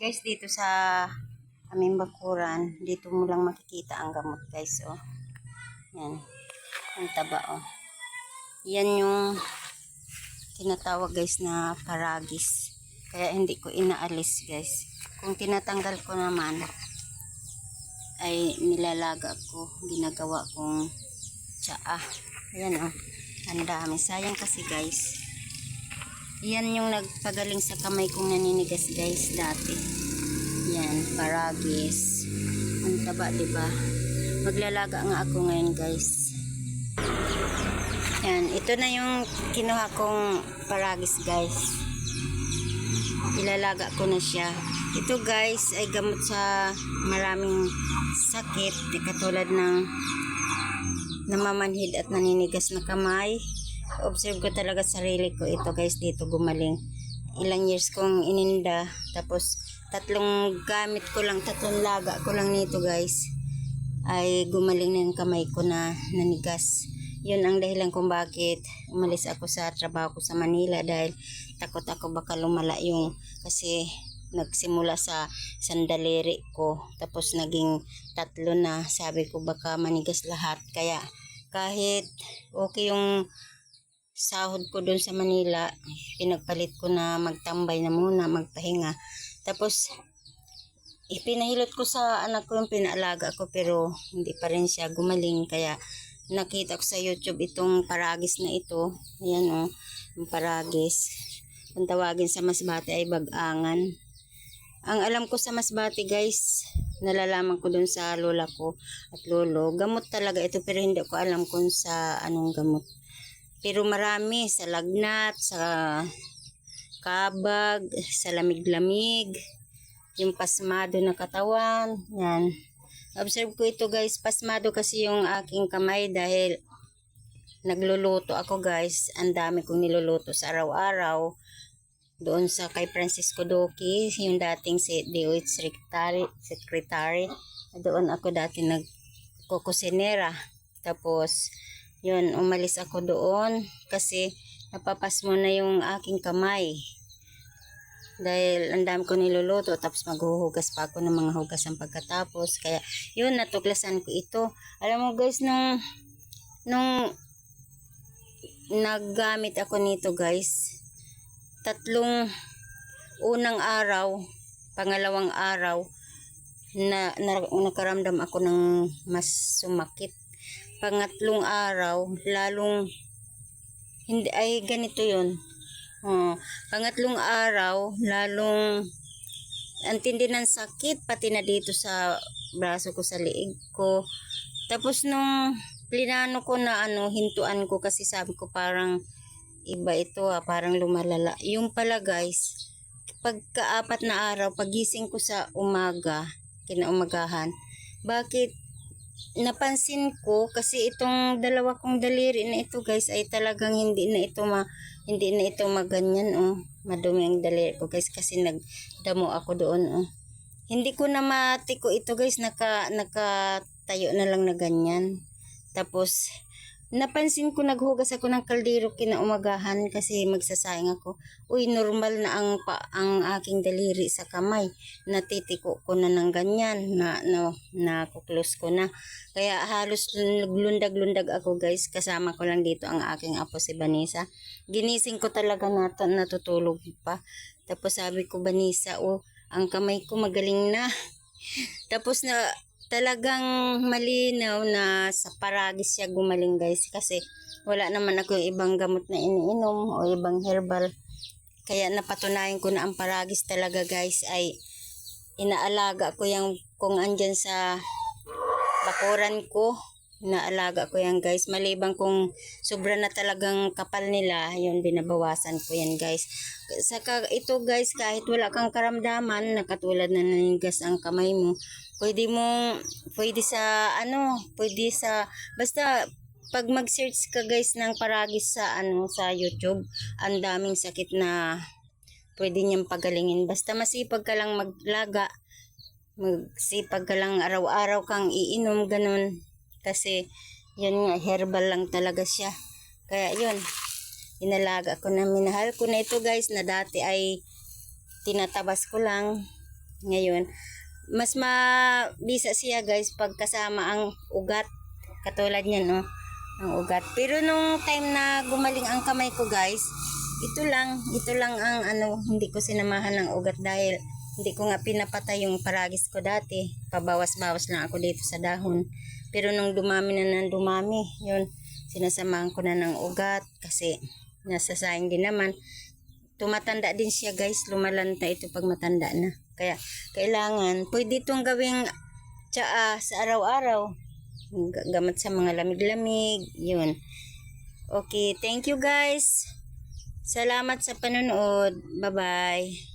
Guys, dito sa aming bakuran, dito mo lang makikita ang gamot, guys, oh. Yan. Ang taba, oh. Yan yung tinatawag, guys, na paragis. Kaya hindi ko inaalis, guys. Kung tinatanggal ko naman, ay nilalaga ko. Ginagawa kong tsaa. Yan, oh. Ang dami. Sayang kasi, guys. Yan yung nagpagaling sa kamay kong naninigas, guys, dati. Yan, paragis. Ang taba, diba? Maglalaga nga ako ngayon, guys. Yan, ito na yung kinuha kong paragis, guys. Ilalaga ko na siya. Ito, guys, ay gamot sa maraming sakit, katulad ng namamanhid at naninigas na kamay. Observe ko talaga sarili ko ito, guys, dito gumaling. Ilang years kong ininda, tapos tatlong laga ko lang nito, guys, ay gumaling na yung kamay ko na nanigas. Yun ang dahilan kung bakit umalis ako sa trabaho ko sa Manila, dahil takot ako baka lumala yung, kasi nagsimula sa sandaliri ko, tapos naging tatlo na. Sabi ko baka manigas lahat, kaya kahit okay yung sahod ko doon sa Manila, pinagpalit ko na magtambay na muna, magpahinga. Tapos ipinahilot ko sa anak ko yung pinaalaga ko, pero hindi pa rin siya gumaling. Kaya nakita ko sa YouTube itong paragis na ito. Ayan, oh, yung paragis. Kung tawagin sa Masbate ay bagangan. Ang alam ko sa Masbate, guys, nalalaman ko dun sa lola ko at lolo, gamot talaga ito, pero hindi ko alam kung sa anong gamot. Pero marami, sa lagnat, sa kabag, sa lamig-lamig, yung pasmado na katawan. Yan. Observe ko ito, guys, pasmado kasi yung aking kamay dahil nagluluto ako, guys. Ang dami kong niluluto sa araw-araw. Doon sa kay Francisco Doki, yung dating si DOH secretary. Doon ako dati nagkukusinera. Tapos yun, umalis ako doon kasi napapasmo na yung aking kamay. Dahil ang dami ko niluluto, tapos maghuhugas pa ako ng mga hugasan pagkatapos. Kaya yun, natuklasan ko ito. Alam mo, guys, nung naggamit ako nito, guys, unang araw, pangalawang araw, nakaramdam ako ng mas sumakit. Pangatlong araw, lalong hindi, ay ganito yun. Pangatlong araw, lalong antindi ng sakit, pati na dito sa braso ko, sa liig ko. Tapos nung plinano ko na hintuan ko, kasi sabi ko parang iba ito, parang lumalala. Yung pala, guys, pagka-4 na araw, pagising ko sa umaga, kinaumagahan, bakit napansin ko, kasi itong dalawa kong daliri na ito, guys, ay talagang hindi na ito maganyan, oh. Madumi ang daliri ko, guys, kasi nagdamo ako doon, oh. Hindi ko na matiko ito, guys, nakatayo na lang na ganyan. Tapos napansin ko, naghugas ako ng kaldero kinaumagahan kasi magsasayang ako. Uy, normal na ang aking daliri sa kamay. Natitiko ko na ng ganyan, nakuklose ko na. Kaya halos lundag-lundag ako, guys. Kasama ko lang dito ang aking apo, si Vanessa. Ginising ko talaga natutulog pa. Tapos sabi ko, Vanessa, oh, ang kamay ko magaling na. Tapos talagang malinaw na sa paragis siya gumaling, guys, kasi wala naman ako yung ibang gamot na iniinom o ibang herbal. Kaya napatunayan ko na ang paragis talaga, guys, ay inaalaga ko yan. Kung andyan sa bakuran ko, inaalaga ko yan, guys. Maliban kung sobra na talagang kapal nila, yun, binabawasan ko yan, guys. Saka ito, guys, kahit wala kang karamdaman na katulad na nanigas ang kamay mo, pwede sa basta pag mag-search ka, guys, ng paragis sa YouTube, ang daming sakit na pwede niyang pagalingin. Basta masipag ka lang maglaga, magsipag ka lang, araw-araw kang iinom, ganun. Kasi yun nga, herbal lang talaga siya. Kaya yun, inalaga ko na, minahal ko na ito, guys, na dati ay tinatabas ko lang. Ngayon, mas mabisa siya guys pag kasama ang ugat. Katulad niyan, no? Ang ugat. Pero nung time na gumaling ang kamay ko guys, ito lang ang hindi ko sinamahan ng ugat dahil hindi ko nga pinapatay yung paragis ko dati. Pabawas-bawas lang ako dito sa dahon. Pero nung dumami na ng dumami, yun, sinasamahan ko na ng ugat kasi nasasayang din naman. Tumatanda din siya guys, lumalanta ito pag matanda na. Kaya kailangan, pwede itong gawing tsaa sa araw-araw. Gamot sa mga lamig-lamig, yun. Okay, thank you guys. Salamat sa panonood. Bye-bye.